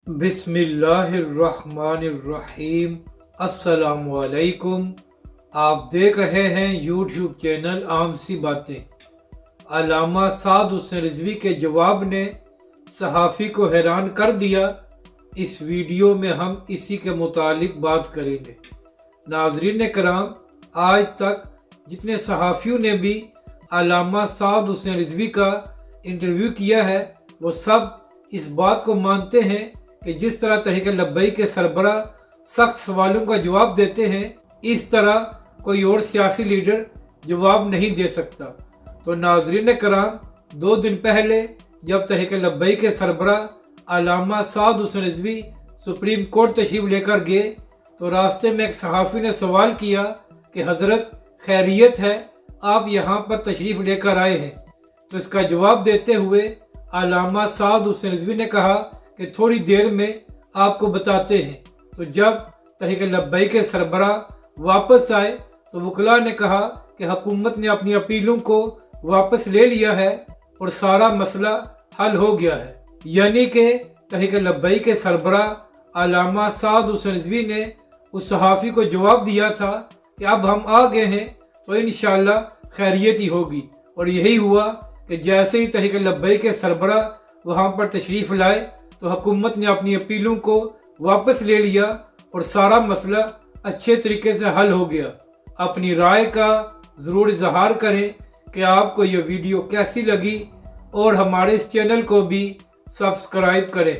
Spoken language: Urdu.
بسم اللہ الرحمن الرحیم۔ السلام علیکم۔ آپ دیکھ رہے ہیں یوٹیوب چینل عام سی باتیں۔ علامہ سعد حسین رضوی کے جواب نے صحافی کو حیران کر دیا۔ اس ویڈیو میں ہم اسی کے متعلق بات کریں گے۔ ناظرین کرام، آج تک جتنے صحافیوں نے بھی علامہ سعد حسین رضوی کا انٹرویو کیا ہے وہ سب اس بات کو مانتے ہیں کہ جس طرح تحریک لبیک کے سربراہ سخت سوالوں کا جواب دیتے ہیں، اس طرح کوئی اور سیاسی لیڈر جواب نہیں دے سکتا۔ تو ناظرین کرام، 2 دن پہلے جب تحریک لبیک کے سربراہ علامہ سعد حسین رضوی سپریم کورٹ تشریف لے کر گئے تو راستے میں ایک صحافی نے سوال کیا کہ حضرت خیریت ہے، آپ یہاں پر تشریف لے کر آئے ہیں؟ تو اس کا جواب دیتے ہوئے علامہ سعد حسین رضوی نے کہا کہ تھوڑی دیر میں آپ کو بتاتے ہیں۔ تو جب تحریک لبیک کے سربراہ واپس آئے تو وکلاء نے کہا کہ حکومت نے اپنی اپیلوں کو واپس لے لیا ہے اور سارا مسئلہ حل ہو گیا ہے۔ یعنی کہ تحریک لبیک کے سربراہ علامہ سعد حسین رضوی نے اس صحافی کو جواب دیا تھا کہ اب ہم آ گئے ہیں تو انشاءاللہ خیریت ہی ہوگی، اور یہی ہوا کہ جیسے ہی تحریک لبیک کے سربراہ وہاں پر تشریف لائے تو حکومت نے اپنی اپیلوں کو واپس لے لیا اور سارا مسئلہ اچھے طریقے سے حل ہو گیا۔ اپنی رائے کا ضرور اظہار کریں کہ آپ کو یہ ویڈیو کیسی لگی، اور ہمارے اس چینل کو بھی سبسکرائب کریں۔